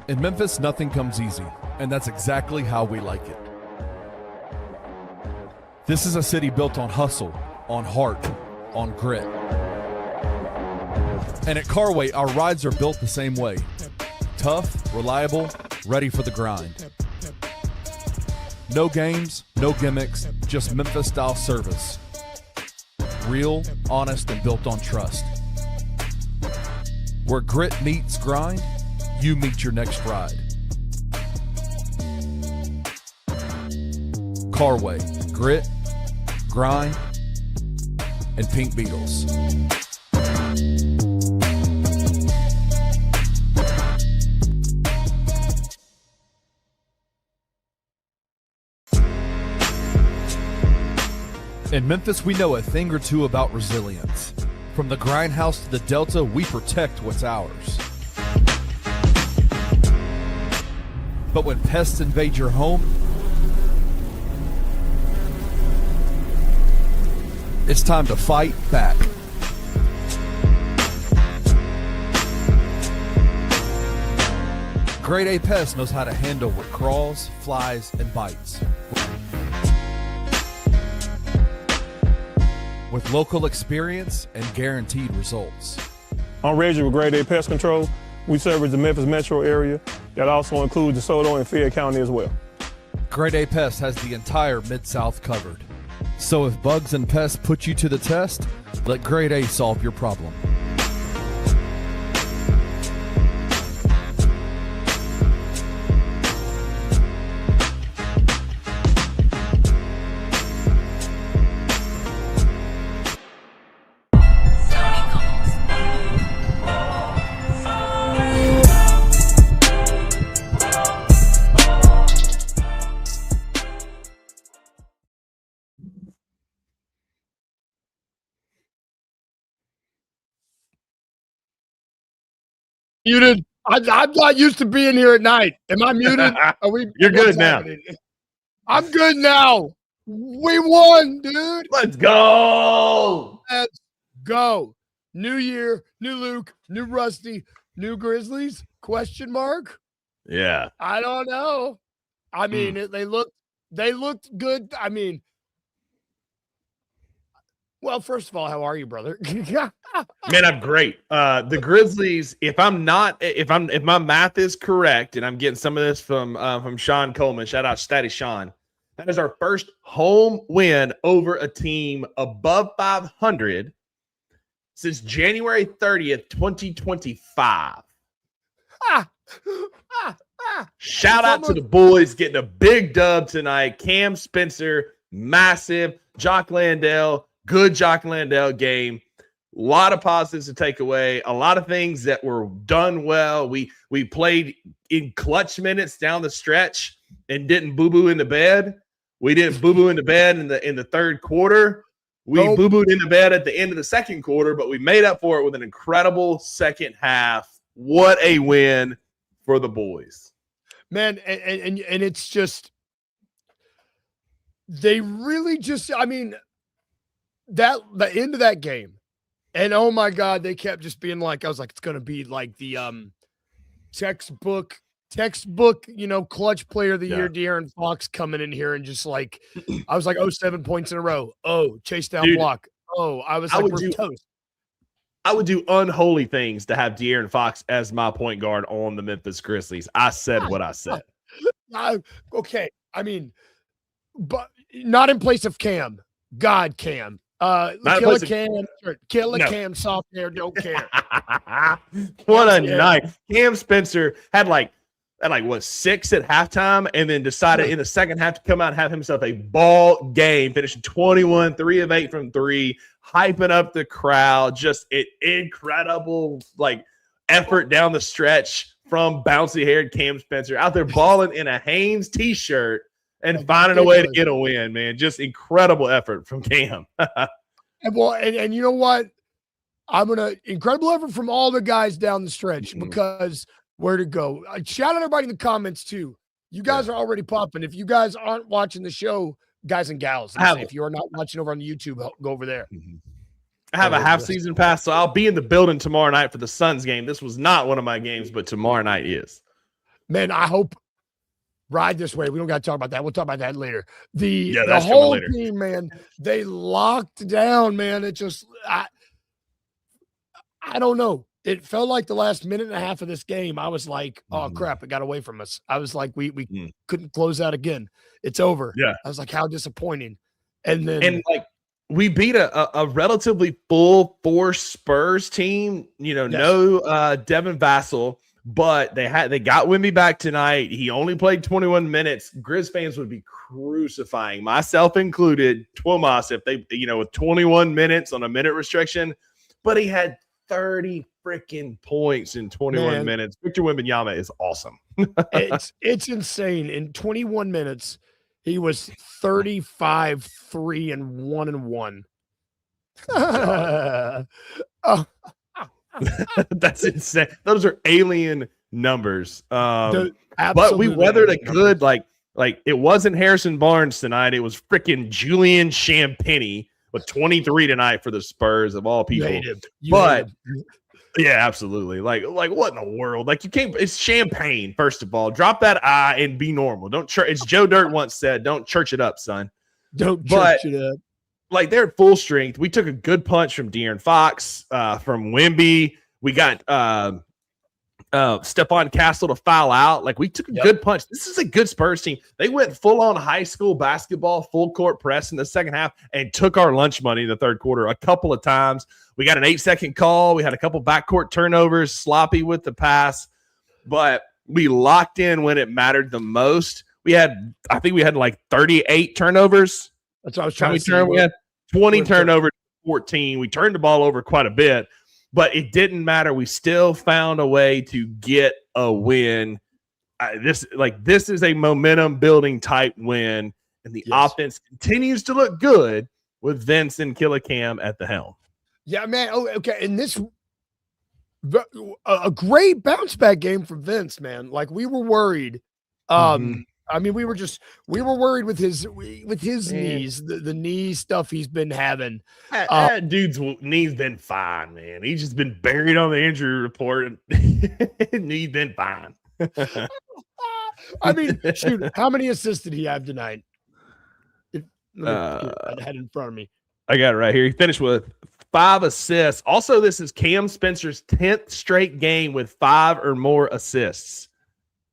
In Memphis, nothing comes easy, and that's exactly how we like it. This is a city built on hustle, on heart, on grit. And at Carway, our rides are built the same way. Tough, reliable, ready for the grind. No games, no gimmicks, just Memphis-style service. Real, honest, and built on trust. Where grit meets grind, you meet your next ride. Carway, grit, grind, and Pink Beetles. In Memphis, we know a thing or two about resilience. From the grindhouse to the Delta, we protect what's ours. But when pests invade your home, it's time to fight back. Grade A Pest knows how to handle what crawls, flies, and bites. With local experience and guaranteed results. I'm Reggie with Grade A Pest Control. We service the Memphis metro area. That also includes DeSoto and Fayette County as well. Grade A Pest has the entire Mid-South covered. So if bugs and pests put you to the test, let Grade A solve your problem. Muted. I'm not used to being here at night. Am I muted? Are we? You're good now. I'm good now. We won, dude. Let's go. Let's go. New year, new Luke, new Rusty, new Grizzlies? Question mark? Yeah. I don't know. I mean, they looked good. I mean, well, first of all, how are you, brother? Man, I'm great. The Grizzlies, if my math is correct, and I'm getting some of this from Sean Coleman, shout out Statty Sean. That is our first home win over a team above 500 since January 30th, 2025. Shout out to the boys getting a big dub tonight. Cam Spencer, massive. Jock Landale, good Jock Landale game. A lot of positives to take away. A lot of things that were done well. We played in clutch minutes down the stretch and didn't boo-boo in the bed. We didn't boo-boo in the bed in the third quarter. We boo-booed in the bed at the end of the second quarter, but we made up for it with an incredible second half. What a win for the boys. Man, and it's just they really just, I mean, the end of that game. And oh my God, they kept just being like, I was like, it's gonna be like the textbook, clutch player of the year, De'Aaron Fox coming in here and just like, I was like, 7 points in a row. Oh, chase down block. Oh, I was like, we're toast. I would do unholy things to have De'Aaron Fox as my point guard on the Memphis Grizzlies. I said what I said. Okay, I mean, but not in place of Cam. God, Cam. Kill a Cam soft hair, don't care. What a night. Cam Spencer had like 6 at halftime and then decided in the second half to come out and have himself a ball game, finishing 21, 3 of 8 from 3, hyping up the crowd. Just an incredible effort down the stretch from bouncy-haired Cam Spencer out there balling in a Hanes t-shirt and finding a way to get a win, man. Just incredible effort from Cam. and you know what? Incredible effort from all the guys down the stretch because where to go. Shout out everybody in the comments too. You guys are already popping. If you guys aren't watching the show, guys and gals, if you are not watching over on the YouTube, go over there. I have a half-season pass, so I'll be in the building tomorrow night for the Suns game. This was not one of my games, but tomorrow night is. Man, I hope ride this way. We don't got to talk about that. We'll talk about that later. The that's whole later. team, man, they locked down, man. It just, I don't know. It felt like the last minute and a half of this game, I was like, oh, crap, it got away from us. I was like, we couldn't close out again. It's over. Yeah. I was like, how disappointing. And like, we beat a relatively full force Spurs team, no Devin Vassell, but they got Wemby back tonight. He only played 21 minutes. Grizz fans would be crucifying, myself included, Twomas, if they, with 21 minutes on a minute restriction, but he had 30 freaking points in 21 minutes. Victor Wembanyama is awesome. it's insane. In 21 minutes, he was 35, 3, and 1-1. Oh. That's insane. Those are alien numbers. But we weathered a good, like it wasn't Harrison Barnes tonight. It was freaking Julian Champagnie with 23 tonight for the Spurs of all people. Yeah, absolutely. Like what in the world? Like, you can't. It's champagne. First of all, drop that I and be normal. Don't church. It's Joe Dirt once said, "Don't church it up, son." Don't church it up. Like, they're at full strength. We took a good punch from De'Aaron Fox, from Wemby. We got Stephon Castle to foul out. Like, we took a good punch. This is a good Spurs team. They went full on high school basketball, full court press in the second half, and took our lunch money in the third quarter a couple of times. We got an 8-second call. We had a couple backcourt turnovers, sloppy with the pass, but we locked in when it mattered the most. I think we had like 38 turnovers. That's what I was trying to say. We had 20 turnovers, 14. We turned the ball over quite a bit, but it didn't matter. We still found a way to get a win. This is a momentum building type win, and the offense continues to look good with Vince and Killicam at the helm. Yeah, man. Oh, okay. And this a great bounce back game for Vince, man. Like, we were worried. I mean, we were worried with his knees, the knee stuff he's been having. That dude's knee's been fine, man. He's just been buried on the injury report, and he's been fine. I mean, shoot, how many assists did he have tonight? I had it in front of me. I got it right here. He finished with 5 assists. Also, this is Cam Spencer's 10th straight game with 5 or more assists.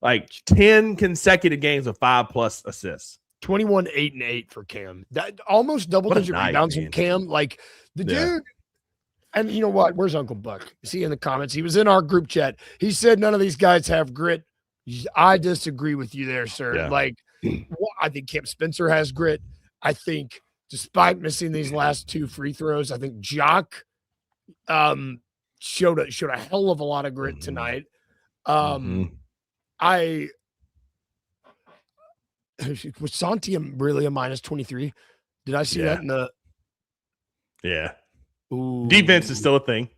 Like, 10 consecutive games of 5+ assists. 21, 8, and 8 for Cam. That almost double-digit rebounds from Cam. Like, the dude. And you know what? Where's Uncle Buck? See in the comments. He was in our group chat. He said none of these guys have grit. I disagree with you there, sir. Yeah. Like, I think Cam Spencer has grit. I think, despite missing these last 2 free throws, I think Jock showed a hell of a lot of grit tonight. Was Santi really a -23? Did I see that in the? Yeah. Ooh. Defense is still a thing.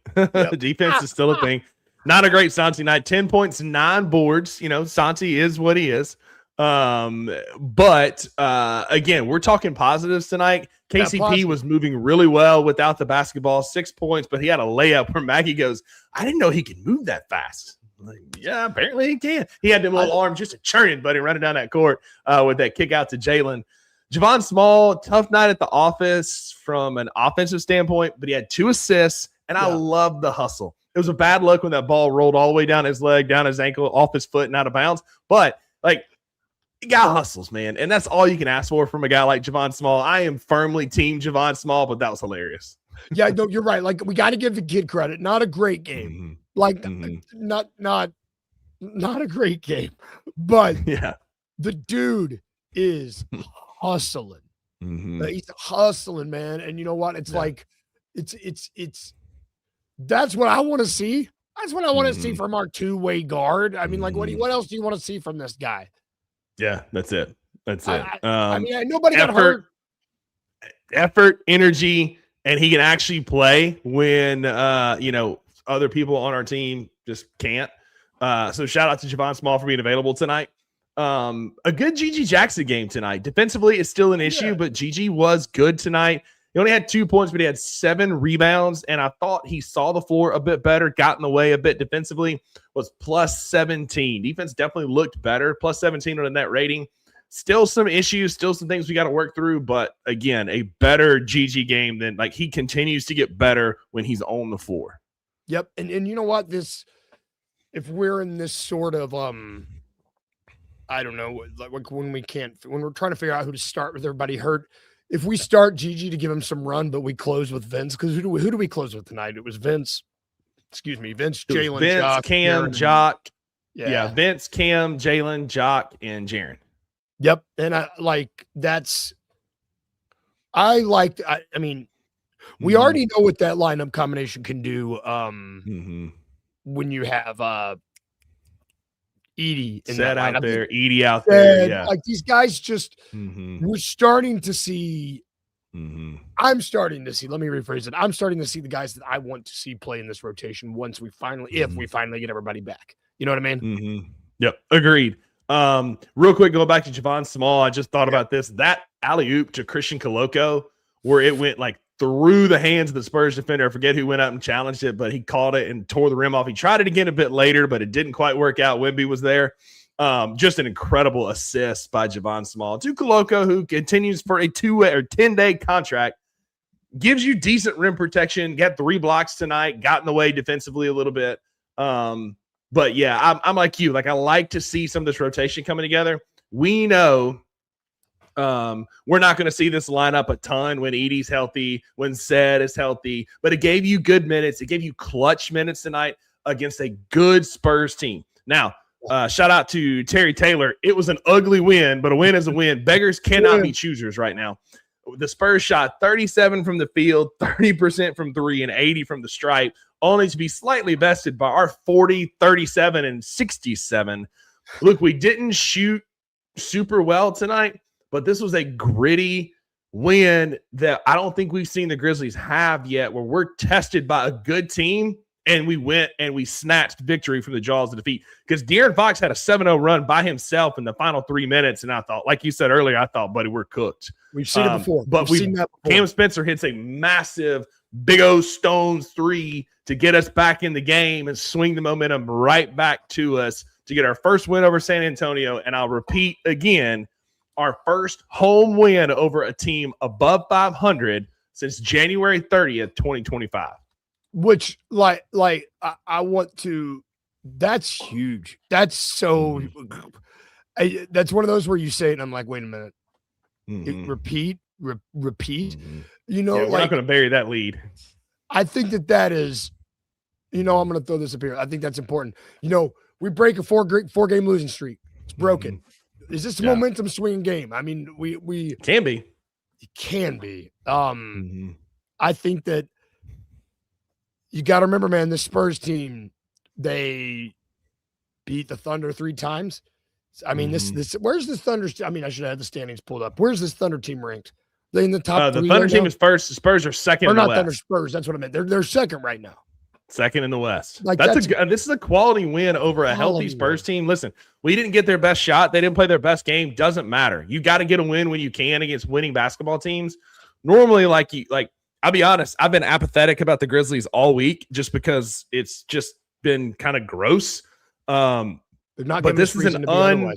Defense is still a thing. Not a great Santi night. 10 points, 9 boards. Santi is what he is. But again, we're talking positives tonight. KCP was moving really well without the basketball, 6 points, but he had a layup where Maggie goes, I didn't know he could move that fast. I'm like, yeah, apparently he can. He had them little arms just a churning, buddy, running down that court with that kick out to Jalen. Javon Small, tough night at the office from an offensive standpoint, but he had 2 assists, and I love the hustle. It was a bad look when that ball rolled all the way down his leg, down his ankle, off his foot, and out of bounds. But, like, the guy hustles, man, and that's all you can ask for from a guy like Javon Small. I am firmly team Javon Small, but that was hilarious. Yeah, no, you're right. Like, we got to give the kid credit. Not a great game. Like, not a great game, but the dude is hustling. He's hustling, man. And you know what? It's like, it's that's what I want to see. That's what I want to see from our 2-way guard. I mean, like, what else do you want to see from this guy? Yeah, that's it. That's it. I mean, nobody got hurt. Effort, energy, and he can actually play when other people on our team just can't. So shout out to Javon Small for being available tonight. A good Gigi Jackson game tonight. Defensively, it's still an issue, but Gigi was good tonight. He only had 2 points, but he had 7 rebounds, and I thought he saw the floor a bit better, got in the way a bit defensively, was plus 17. Defense definitely looked better, plus 17 on a net rating. Still some issues, still some things we got to work through, but again, a better GG game than like he continues to get better when he's on the floor. Yep, and you know what? If we're in this sort of I don't know, like when we're trying to figure out who to start with everybody hurt. If we start Gigi to give him some run, but we close with Vince, because who do we close with tonight? It was Vince. Excuse me, Vince, Jalen, Vince, Jock, Cam, Jaren, Jock. yeah, Vince, Cam, Jalen, Jock, and Jaren. Yep, and I mean, we already know what that lineup combination can do. When you have Edie in Set that out lineup. there, Edie out there. Yeah, like these guys just we're starting to see. I'm starting to see. Let me rephrase it. I'm starting to see the guys that I want to see play in this rotation once we finally, if we finally get everybody back. You know what I mean? Yep, agreed. Real quick, going back to Javon Small, I just thought about this. That alley-oop to Christian Coloco, where it went like through the hands of the Spurs defender. I forget who went up and challenged it, but he caught it and tore the rim off. He tried it again a bit later, but it didn't quite work out. Wemby was there. Just an incredible assist by Javon Small to Coloco, who continues for a 10-day contract. Gives you decent rim protection. Got 3 blocks tonight. Got in the way defensively a little bit. But yeah, I'm like you. Like I like to see some of this rotation coming together. We know we're not going to see this lineup a ton when Edie's healthy, when Sed is healthy, but it gave you good minutes. It gave you clutch minutes tonight against a good Spurs team. Now, shout out to Terry Taylor. It was an ugly win, but a win is a win. Beggars cannot be choosers right now. The Spurs shot 37 from the field, 30% from 3, and 80 from the stripe, only to be slightly bested by our 40, 37, and 67. Look, we didn't shoot super well tonight, but this was a gritty win that I don't think we've seen the Grizzlies have yet, where we're tested by a good team, and we went and we snatched victory from the jaws of defeat. Because De'Aaron Fox had a 7-0 run by himself in the final 3 minutes, and I thought, like you said earlier, I thought, buddy, we're cooked. We've seen it before. But we've seen that before. Cam Spencer hits a massive Big O Stones 3 to get us back in the game and swing the momentum right back to us to get our first win over San Antonio. And I'll repeat again, our first home win over a team above 500 since January 30th, 2025. Which, I want to – that's huge. That's so – that's one of those where you say it and I'm like, wait a minute. Repeat. You know, we're not going to bury that lead. I think that is – I'm going to throw this up here. I think that's important. We break a four-game losing streak. It's broken. Is this a momentum swinging game? I mean, we can be. It can be. I think that you got to remember, man, this Spurs team, they beat the Thunder 3 times. I mean, this where's this Thunder? I mean, I should have the standings pulled up. Where's this Thunder team ranked? They in the top 3 The Thunder right team now? is first. The Spurs are second. Or not West. Thunder Spurs. That's what I meant. They're second right now. Second in the West. This is a quality win over a healthy Spurs team. Listen, we didn't get their best shot. They didn't play their best game. Doesn't matter. You got to get a win when you can against winning basketball teams. Normally, I'll be honest, I've been apathetic about the Grizzlies all week just because it's just been kind of gross. They're not. But this is an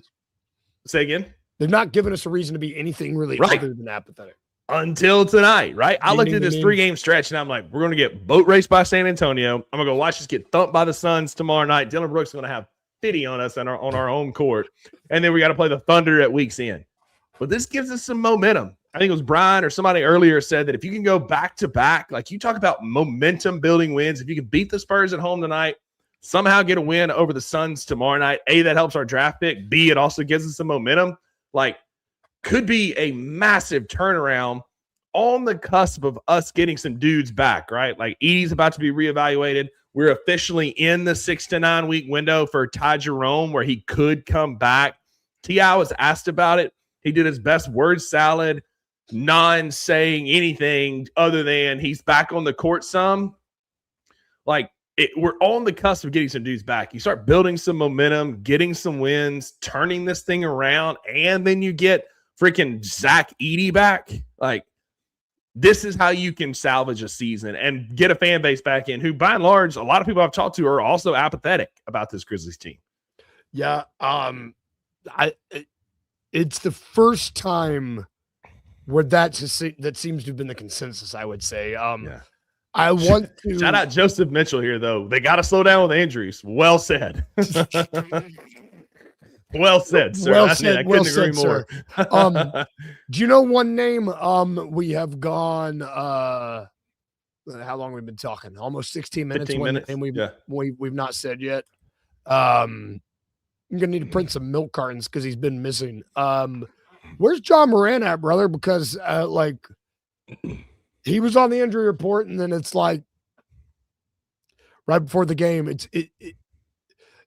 Say again. They're not giving us a reason to be anything really other than apathetic. Until tonight, right? I looked at this 3-game stretch and I'm like, we're going to get boat raced by San Antonio. I'm going to go watch us get thumped by the Suns tomorrow night. Dylan Brooks is going to have 50 on us on our home court. And then we got to play the Thunder at week's end. But this gives us some momentum. I think it was Brian or somebody earlier said that if you can go back to back, like you talk about momentum building wins, if you can beat the Spurs at home tonight, somehow get a win over the Suns tomorrow night, A, that helps our draft pick. B, it also gives us some momentum. Could be a massive turnaround on the cusp of us getting some dudes back, right? Like Edie's about to be reevaluated. We're officially in the 6 to 9 week window for Ty Jerome where he could come back. T.I. was asked about it. He did his best word salad, non-saying anything other than he's back on the court some. We're on the cusp of getting some dudes back. You start building some momentum, getting some wins, turning this thing around, and then you get freaking Zach Edey back. this is how you can salvage a season and get a fan base back in who, by and large, a lot of people I've talked to are also apathetic about this Grizzlies team. Yeah. It's the first time where that seems to have been the consensus, I would say. I want to shout out Joseph Mitchell here, though. They got to slow down with the injuries. Well said. Well said, sir. Well I said, couldn't agree more. Do you know one name? We have gone how long we've been talking? Almost 16 minutes. 15 minutes. And we've not said yet. I'm gonna need to print some milk cartons because he's been missing. Where's John Moran at, brother? Because he was on the injury report, and then it's like right before the game.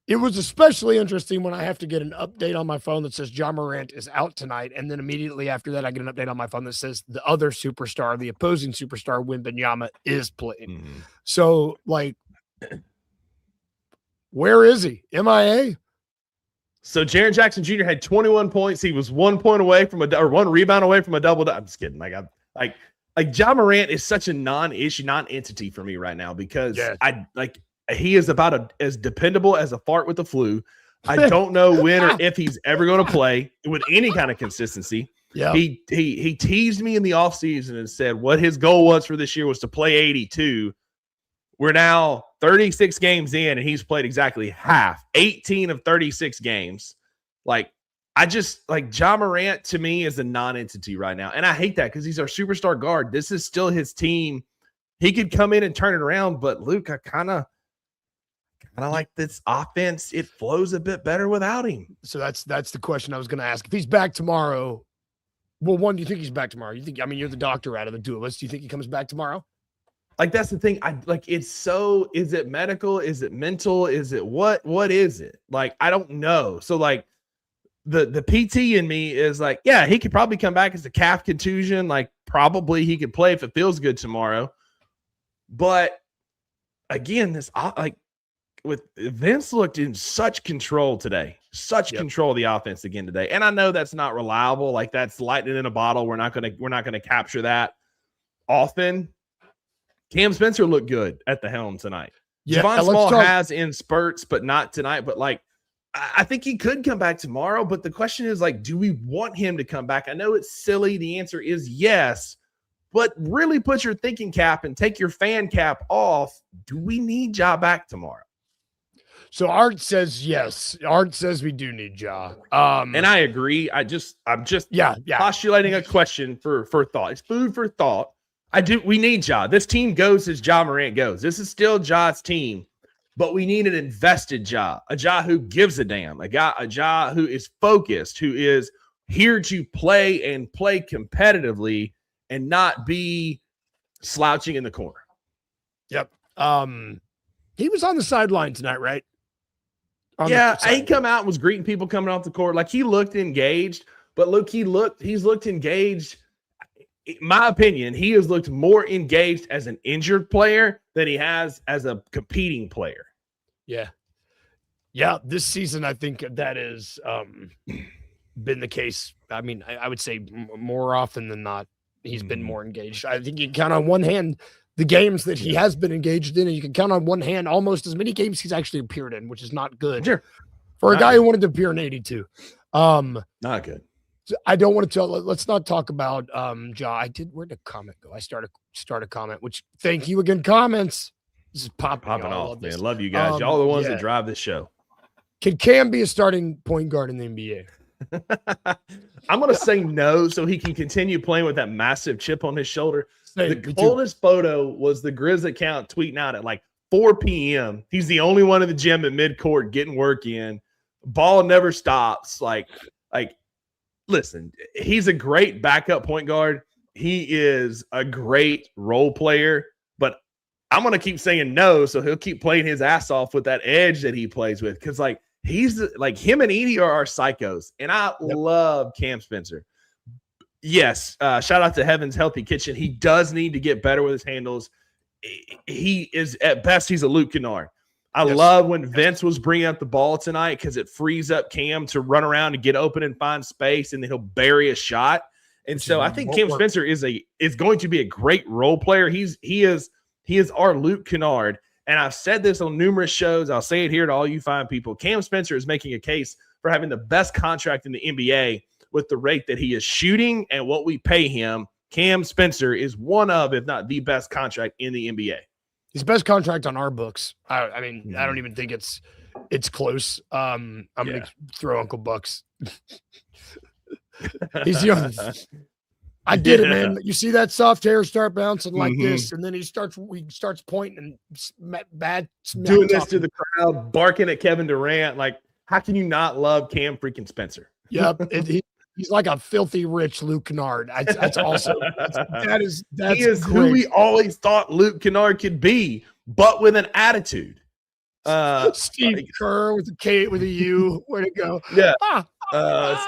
It was especially interesting when I have to get an update on my phone that says John Morant is out tonight. And then immediately after that, I get an update on my phone that says the other superstar, the opposing superstar, Wembanyama, is playing. Mm-hmm. So, where is he? MIA? So Jaren Jackson Jr. had 21 points. He was 1 point away from one rebound away from a double. I'm just kidding. John Morant is such a non-issue, non-entity for me right now because he is about as dependable as a fart with the flu. I don't know when or if he's ever going to play with any kind of consistency. Yeah. He teased me in the offseason and said what his goal was for this year was to play 82. We're now 36 games in, and he's played exactly half, 18 of 36 games. John Morant to me is a non-entity right now. And I hate that because he's our superstar guard. This is still his team. He could come in and turn it around, but Luke, I kind of like this offense. It flows a bit better without him. So that's the question I was going to ask. If he's back tomorrow, well, one, do you think he's back tomorrow? You're the doctor out of the two of us. Do you think he comes back tomorrow? That's the thing. Is it medical? Is it mental? Is it what is it? I don't know. So the PT in me is he could probably come back as a calf contusion. Probably he could play if it feels good tomorrow. But again, with Vince looked in such control today, control of the offense again today. And I know that's not reliable. That's lightning in a bottle. We're not going to capture that often. Cam Spencer looked good at the helm tonight. Yeah, Javon Small has in spurts, but not tonight. But I think he could come back tomorrow. But the question is, do we want him to come back? I know it's silly. The answer is yes. But really put your thinking cap and take your fan cap off. Do we need Ja back tomorrow? So Art says yes. Art says we do need Ja. And I agree. I'm just postulating a question for thought. It's food for thought. We need Ja. This team goes as Ja Morant goes. This is still Ja's team, but we need an invested Ja, a Ja who gives a damn, a Ja who is focused, who is here to play and play competitively and not be slouching in the corner. Yep. He was on the sideline tonight, right? He come out and was greeting people coming off the court. He looked engaged, but look, he's looked engaged. In my opinion, he has looked more engaged as an injured player than he has as a competing player. Yeah. Yeah. This season, I think that has been the case. I mean, I would say more often than not, he's been more engaged. I think you can count on one hand the games that he has been engaged in, and you can count on one hand almost as many games he's actually appeared in, which is not good for a guy who wanted to appear in 82. Not good. I don't want to tell. Let's not talk about Ja. Where'd the comment go? I start a comment. Which thank you again. Comments. This is popping off, man. Love you guys. Y'all are the ones that drive this show. Can Cam be a starting point guard in the NBA? I'm gonna say no, so he can continue playing with that massive chip on his shoulder. The coldest photo was the Grizz account tweeting out at 4 p.m. He's the only one in the gym at midcourt getting work in. Ball never stops. Listen, he's a great backup point guard. He is a great role player, but I'm going to keep saying no, so he'll keep playing his ass off with that edge that he plays with because, he's him and Edie are our psychos, and I love Cam Spencer. Yes, shout out to Heaven's Healthy Kitchen. He does need to get better with his handles. He is, at best, he's a Luke Kennard. I love when Vince was bringing up the ball tonight because it frees up Cam to run around and get open and find space, and then he'll bury a shot. And so I think Cam Spencer is going to be a great role player. He is our Luke Kennard. And I've said this on numerous shows. I'll say it here to all you fine people. Cam Spencer is making a case for having the best contract in the NBA with the rate that he is shooting and what we pay him. Cam Spencer is one of, if not the best contract in the NBA. He's the best contract on our books. I mean, I don't even think it's close. I'm going to throw Uncle Bucks. He's the only. I get it, man. You see that soft hair start bouncing like this, and then he starts pointing and bad doing this to the crowd, barking at Kevin Durant. Like, how can you not love Cam freaking Spencer? Yep, he's like a filthy rich Luke Kennard. That's also that's he is great. who we always thought Luke Kennard could be, but with an attitude. Steve Kerr with a K with a U. Where'd it go? Yeah.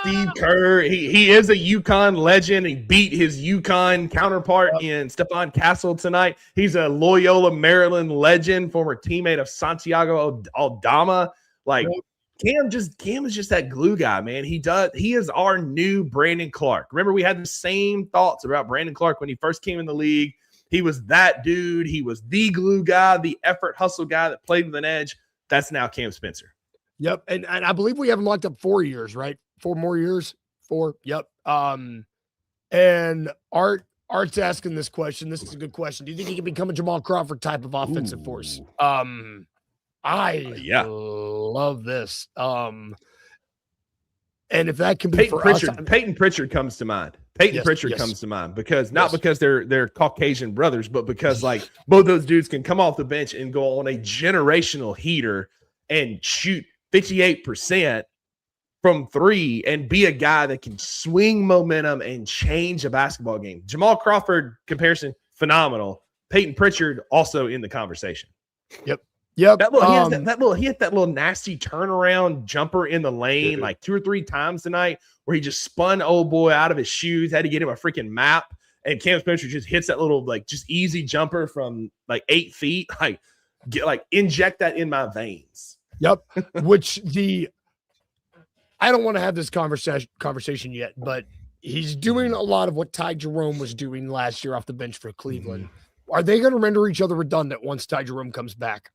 Steve Kerr, he is a UConn legend. He beat his UConn counterpart in Stephon Castle tonight. He's a Loyola, Maryland legend, former teammate of Santiago Aldama. Like Cam is just that glue guy, man. He is our new Brandon Clark. Remember, we had the same thoughts about Brandon Clark when he first came in the league. He was that dude. He was the glue guy, the effort hustle guy that played with an edge. That's now Cam Spencer. Yep. And I believe we have him locked up 4 years, right? 4 more years. 4. Yep. And Art's asking this question. This is a good question. Do you think he can become a Jamal Crawford type of offensive force? I love this. And if that can be Peyton Pritchard comes to mind. Peyton Pritchard comes to mind because because they're Caucasian brothers, but because like both those dudes can come off the bench and go on a generational heater and shoot 58% from 3 and be a guy that can swing momentum and change a basketball game. Jamal Crawford comparison, phenomenal. Peyton Pritchard also in the conversation. Yep. He hit that little nasty turnaround jumper in the lane like 2 or 3 times tonight where he just spun old boy out of his shoes, had to get him a freaking map. And Cam Spencer just hits that little like just easy jumper from like 8 feet. Inject that in my veins. Yep. I don't want to have this conversation yet, but he's doing a lot of what Ty Jerome was doing last year off the bench for Cleveland. Are they going to render each other redundant once Ty Jerome comes back?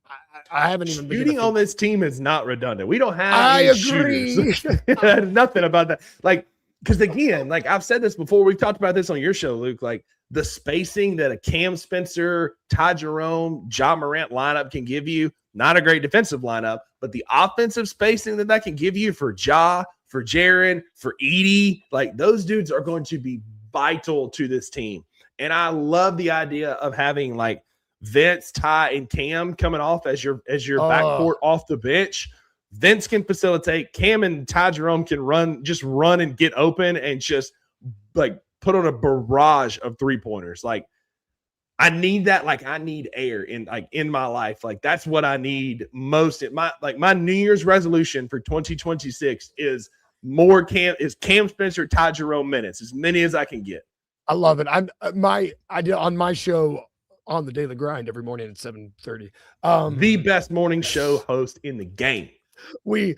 I haven't even been shooting on this team is not redundant. We don't have any shooters. Nothing about that. Like, because again, like I've said this before, we've talked about this on your show, Luke. Like the spacing that a Cam Spencer, Ty Jerome, Ja Morant lineup can give you. Not a great defensive lineup, but the offensive spacing that can give you for Ja, for Jaren, for Edie, like those dudes are going to be vital to this team. And I love the idea of having like Vince, Ty, and Cam coming off as your backcourt off the bench. Vince can facilitate. Cam and Ty Jerome can run and get open and just like put on a barrage of 3-pointers. Like I need that. Like I need air in my life. Like that's what I need most. My New Year's resolution for 2026 is Cam Spencer, Ty Jerome minutes, as many as I can get. I love it. I did on my show on the Daily Grind every morning at 7:30. The best morning show host in the game. My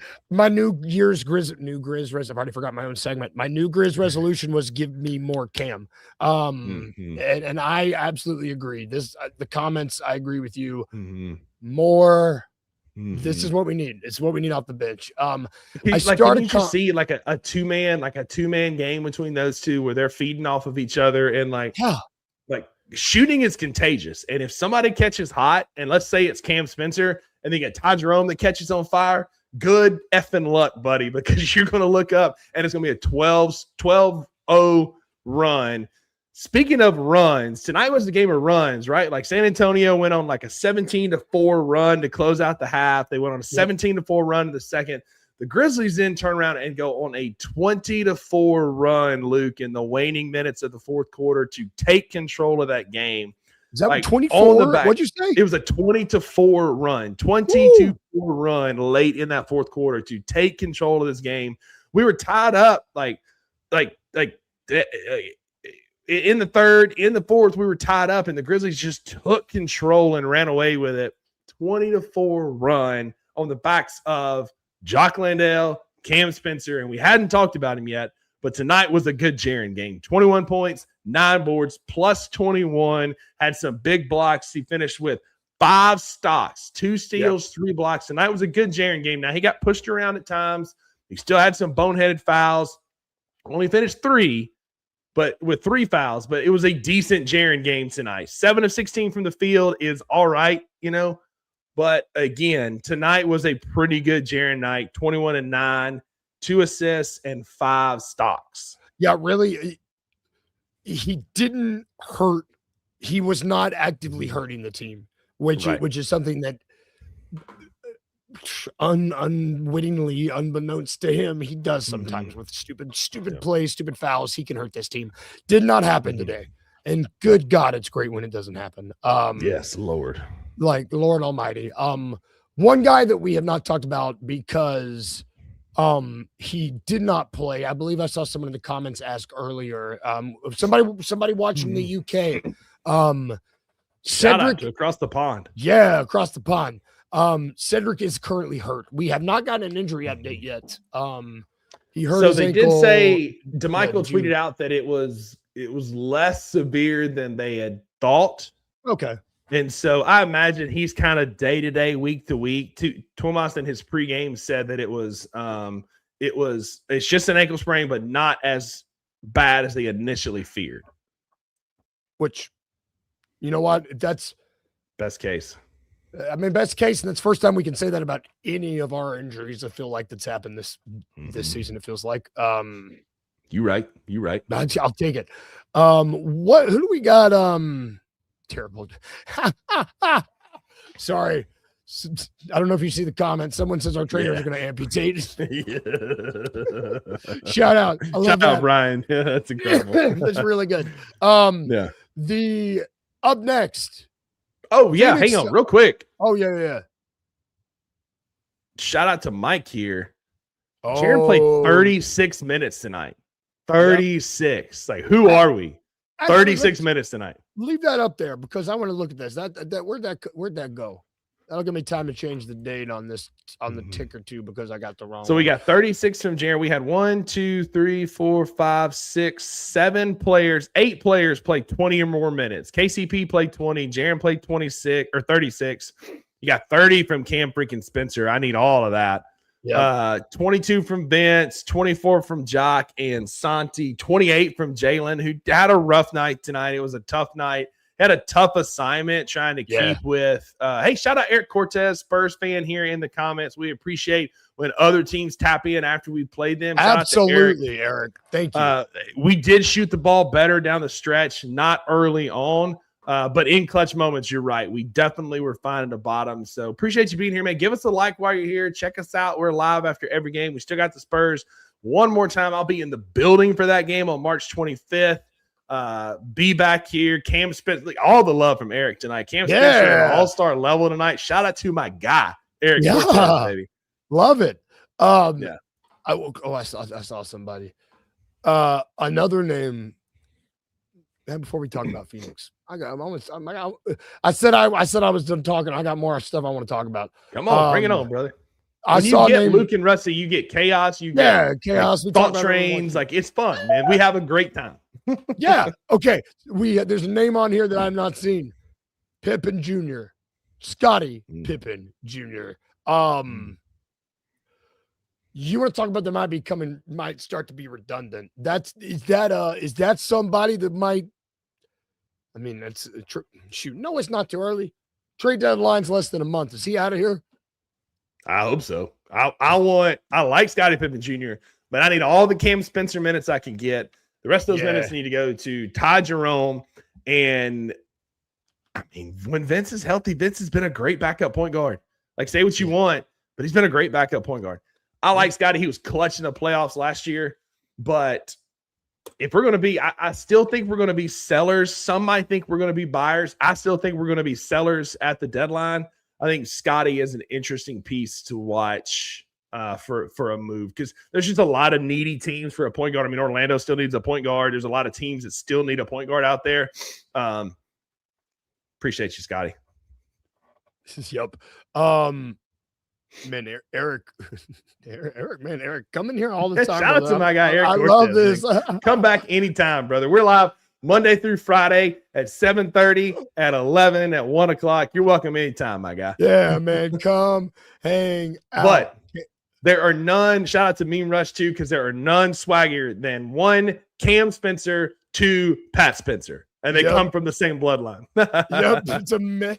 New Grizz I've already forgot my own segment. My New Grizz resolution was give me more Cam. And I absolutely agree. The comments, I agree with you. More. This is what we need. It's what we need off the bench. Can you see like a two-man game between those two where they're feeding off of each other and like shooting is contagious. And if somebody catches hot, and let's say it's Cam Spencer, and they get Ty Jerome that catches on fire, good effing luck, buddy, because you're going to look up and it's going to be a 12-0 run. Speaking of runs, tonight was the game of runs, right? Like San Antonio went on like a 17-4 run to close out the half. They went on a 17-4 run in the second. The Grizzlies then turn around and go on a 20-4 run, Luke, in the waning minutes of the fourth quarter to take control of that game. Is that 24? What'd you say? It was a 20-4 run, 20-4 run late in that fourth quarter to take control of this game. We were tied up in the third, in the fourth, we were tied up, and the Grizzlies just took control and ran away with it. 20-4 run on the backs of Jock Landale, Cam Spencer, and we hadn't talked about him yet, But tonight was a good Jaren game. 21 points, 9 boards, plus 21. Had some big blocks. He finished with 5 stocks, 2 steals, 3 blocks. Tonight was a good Jaren game. Now, he got pushed around at times. He still had some boneheaded fouls. Only finished 3, but with 3 fouls. But it was a decent Jaren game tonight. 7 of 16 from the field is all right, But, again, tonight was a pretty good Jaren night. 21 and 9. 2 assists and 5 stocks. Yeah, really. He didn't hurt. He was not actively hurting the team, which is something that unwittingly, unbeknownst to him, he does sometimes with stupid plays, stupid fouls. He can hurt this team. Did not happen today. And good God, it's great when it doesn't happen. Yes, Lord. Like Lord Almighty. One guy that we have not talked about because he did not play. I believe I saw someone in the comments ask earlier. Somebody watching the UK. Shout out Cedric to across the pond. Yeah, across the pond. Cedric is currently hurt. We have not gotten an injury update yet. He hurt his ankle. Did say DeMichael tweeted out that it was less severe than they had thought. Okay. And so I imagine he's kind of day to day, week to week. Tomas in his pregame said that it's just an ankle sprain, but not as bad as they initially feared. Which, you know what? That's best case. Best case, and it's the first time we can say that about any of our injuries. I feel like that's happened this season. It feels like. You right. I'll take it. Who do we got? Terrible. Sorry. I don't know if you see the comment. Someone says our trainers are going to amputate. Shout out. I love Shout that. out, Brian. Yeah, that's incredible. That's really good. The up next. Oh, yeah. Hang on real quick. Oh, yeah. Shout out to Mike here. Jaren played 36 minutes tonight. 36. Like, who are we? 36 minutes tonight. Leave that up there because I want to look at this. Where'd that go? That'll give me time to change the date on this on the ticker too because I got the wrong. So we got 36 from Jaren. We had 1, 2, 3, 4, 5, 6, 7 players. 8 players played 20 or more minutes. KCP played 20. Jaren played 26 or 36. You got 30 from Cam freaking Spencer. I need all of that. 22 from Vince, 24 from Jock and Santi, 28 from Jalen, who had a rough night tonight. It was a tough night. Had a tough assignment trying to keep with. Hey, shout out Eric Cortez, Spurs fan here in the comments. We appreciate when other teams tap in after we played them. Shout Absolutely, Eric. Thank you. We did shoot the ball better down the stretch, not early on. But in clutch moments, you're right. We definitely were fine at the bottom. So appreciate you being here, man. Give us a like while you're here. Check us out. We're live after every game. We still got the Spurs. One more time, I'll be in the building for that game on March 25th. Be back here. Cam Spencer, all the love from Eric tonight. Cam Spencer at an all-star level tonight. Shout out to my guy, Eric. Cortez, baby. Love it. I saw somebody. Another name. Before we talk about Phoenix, I said I was done talking. I got more stuff I want to talk about. Come on, bring it on, brother. When you get Luke and Rusty, you get chaos. You get chaos. Like, thought trains. Like it's fun, man. We have a great time. Yeah. Okay. There's a name on here that I'm not seeing. Pippen Jr. Scottie Pippen Jr. You want to talk about that might start to be redundant. Is that somebody that might? I mean, that's shoot. No, it's not too early. Trade deadline's less than a month. Is he out of here? I hope so. I like Scottie Pippen Jr., but I need all the Cam Spencer minutes I can get. The rest of those minutes need to go to Ty Jerome. And I mean, when Vince is healthy, Vince has been a great backup point guard. Like, say what you want, but he's been a great backup point guard. I like Scottie. He was clutch in the playoffs last year, but if we're going to be, I still think we're going to be sellers. Some might think we're going to be buyers. I still think we're going to be sellers at the deadline. I think Scottie is an interesting piece to watch for a move because there's just a lot of needy teams for a point guard. I mean, Orlando still needs a point guard. There's a lot of teams that still need a point guard out there. Appreciate you, Scottie. Yep. Man, Eric, Eric, come in here all the time. Shout out to my guy, Eric. I Cortez, love this. Come back anytime, brother. We're live Monday through Friday at 7:30, at 11, at 1 o'clock. You're welcome anytime, my guy. Yeah, man, come hang out. But there are none, shout out to Meme Rush too, because there are none swaggier than 1, Cam Spencer, 2, Pat Spencer. And they come from the same bloodline. Yep, it's a man.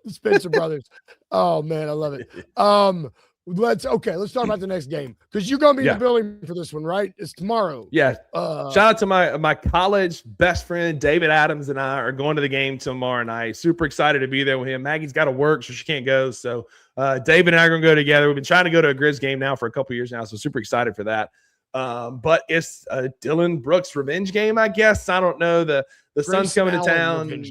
The Spencer brothers. Oh man, I love it. Let's talk about the next game, because you're gonna be in the building for this one, right? It's tomorrow. Yeah. Shout out to my college best friend David Adams, and I are going to the game tomorrow night. Super excited to be there with him. Maggie's got to work, so she can't go. So David and I are gonna go together. We've been trying to go to a Grizz game now for a couple years now, so super excited for that. But it's a Dylan Brooks revenge game, I guess. I don't know. The Sun's coming to town.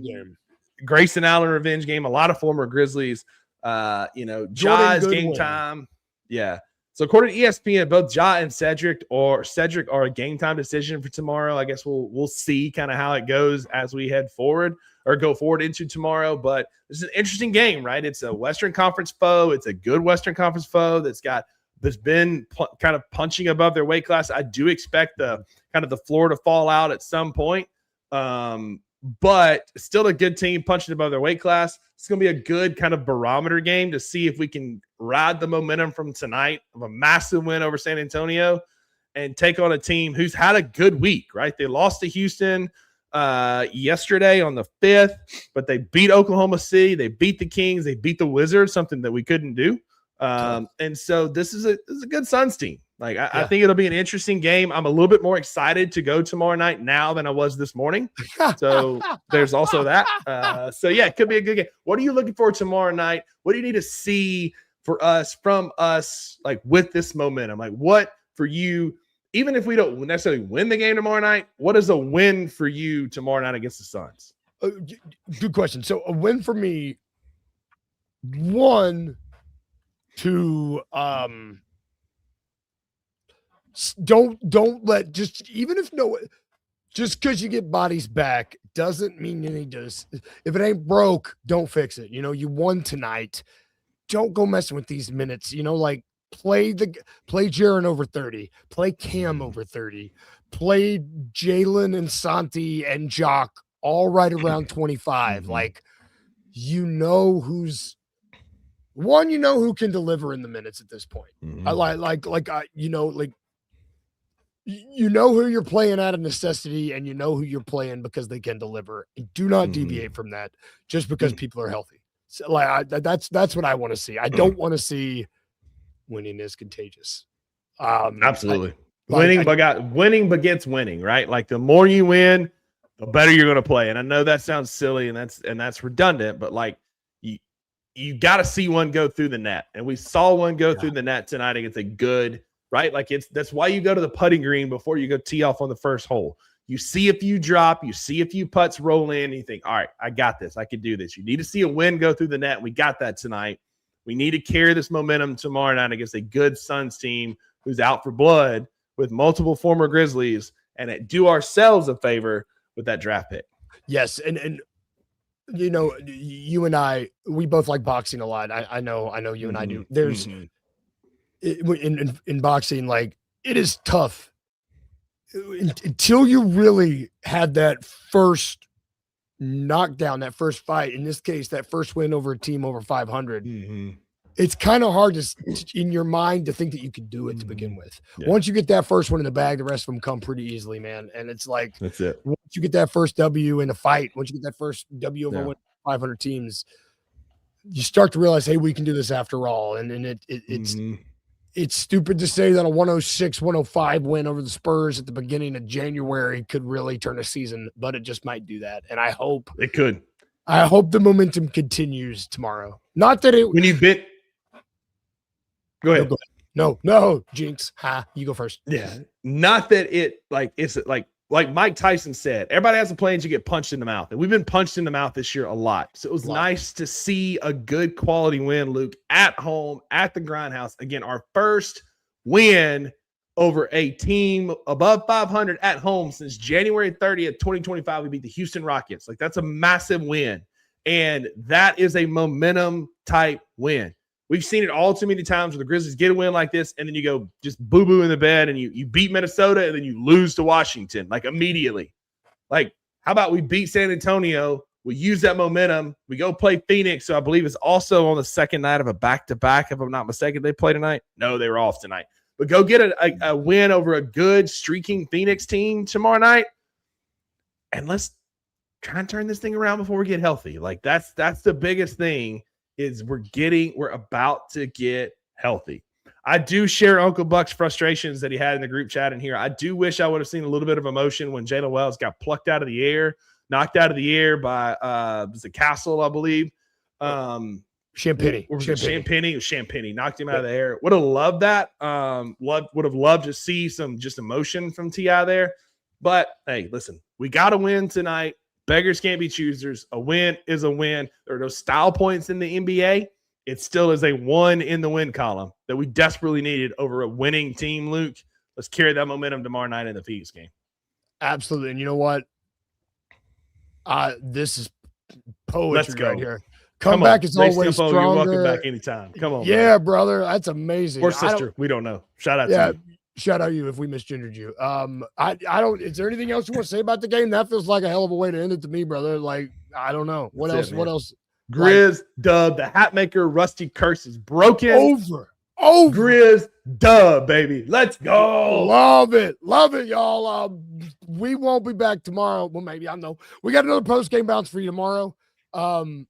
Grayson Allen revenge game. A lot of former Grizzlies. Ja's game time. Yeah. So according to ESPN, both Ja and Cedric are a game time decision for tomorrow. I guess we'll see kind of how it goes as we head forward or go forward into tomorrow. But this is an interesting game, right? It's a Western Conference foe. It's a good Western Conference foe that's been kind of punching above their weight class. I do expect the floor to fall out at some point. But still a good team punching above their weight class. It's going to be a good kind of barometer game to see if we can ride the momentum from tonight of a massive win over San Antonio and take on a team who's had a good week, right? They lost to Houston yesterday on the 5th, but they beat Oklahoma City. They beat the Kings. They beat the Wizards, something that we couldn't do. And so this is a good Suns team. I think it'll be an interesting game. I'm a little bit more excited to go tomorrow night now than I was this morning. So there's also that. It could be a good game. What are you looking for tomorrow night? What do you need to see from us, like with this momentum? Like what for you, even if we don't necessarily win the game tomorrow night, what is a win for you tomorrow night against the Suns? Good question. So a win for me, one, to don't let just because you get bodies back doesn't mean you need to. If it ain't broke, don't fix it. You won tonight. Don't go messing with these minutes. Play Jaren over 30, play Cam over 30, play Jalen and Santi and Jock all right around 25. Who can deliver in the minutes at this point. Who you're playing out of necessity, and who you're playing because they can deliver. And do not deviate from that just because people are healthy. So, that's what I want to see. I don't want to see winning is contagious. Absolutely. Winning begets winning, right? Like the more you win, the better you're going to play. And I know that sounds silly and that's redundant, but you got to see one go through the net. And we saw one go through the net tonight against a good, right? That's why you go to the putting green before you go tee off on the first hole. You see a few drop, you see a few putts roll in, and you think, all right, I got this. I can do this. You need to see a wind go through the net. We got that tonight. We need to carry this momentum tomorrow night against a good Suns team who's out for blood with multiple former Grizzlies, and do ourselves a favor with that draft pick. Yes, and you and I, we both like boxing a lot. I know you and I do. There's in boxing, it is tough until you really had that first knockdown, that first fight. In this case, that first win over a team over 500. It's kind of hard to in your mind to think that you could do it to begin with. Once you get that first one in the bag, the rest of them come pretty easily, man. And it's that's it. Once you get that first W in a fight, once you get that first W over 500 teams, you start to realize, hey, we can do this after all. And it's stupid to say that a 106, 105 win over the Spurs at the beginning of January could really turn a season, but it just might do that. And I hope it could. I hope the momentum continues tomorrow. Not that it when you bit. Go ahead. No, Jinx. You go first. Yeah. Not that it's like Mike Tyson said, everybody has a plan to get punched in the mouth. And we've been punched in the mouth this year a lot. So it was nice to see a good quality win, Luke, at home, at the Grindhouse. Again, our first win over a team above 500 at home since January 30th, 2025. We beat the Houston Rockets. That's a massive win. And that is a momentum type win. We've seen it all too many times where the Grizzlies get a win like this, and then you go just boo-boo in the bed, and you beat Minnesota, and then you lose to Washington, like immediately. Like, how about we beat San Antonio? We use that momentum. We go play Phoenix, so I believe it's also on the second night of a back-to-back, if I'm not mistaken. They play tonight? No, they were off tonight. But go get a win over a good streaking Phoenix team tomorrow night, and let's try and turn this thing around before we get healthy. Like, that's the biggest thing is we're about to get healthy. I do share Uncle Buck's frustrations that he had in the group chat in here. I do wish I would have seen a little bit of emotion when Jalen Wells got plucked out of the air, knocked out of the air by was it Castle, I believe. Champagne knocked him out of the air. Would have loved that. Would have loved to see some just emotion from T.I. there. But hey, listen, we got to win tonight. Beggars can't be choosers. A win is a win. There are no style points in the NBA. It still is a 1 in the win column that we desperately needed over a winning team, Luke. Let's carry that momentum tomorrow night in the Phoenix game. Absolutely. And you know what? This is poetry right here. Comeback is always stronger. You're welcome back anytime. Come on. Yeah, brother. That's amazing. Or sister. We don't know. Shout out to you. Shout out you if we misgendered you. I don't. Is there anything else you want to say about the game? That feels like a hell of a way to end it to me, brother. Like, I don't know. What else? Grizz dub. The hat maker Rusty curse is broken. Over. Grizz dub, baby. Let's go. Love it, y'all. We won't be back tomorrow. Well, maybe I know. We got another post game bounce for you tomorrow.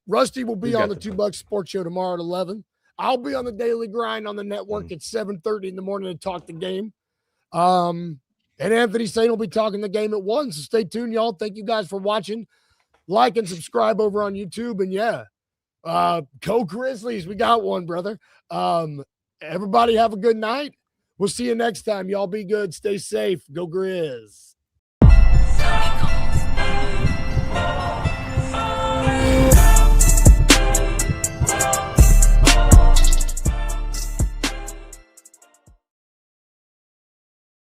Rusty will be on the $2 Sports Show tomorrow at 11. I'll be on the Daily Grind on the network at 7:30 in the morning to talk the game. And Anthony Sane will be talking the game at 1. So stay tuned, y'all. Thank you guys for watching. Like and subscribe over on YouTube. And yeah, go Grizzlies. We got one, brother. Everybody have a good night. We'll see you next time. Y'all be good. Stay safe. Go Grizz.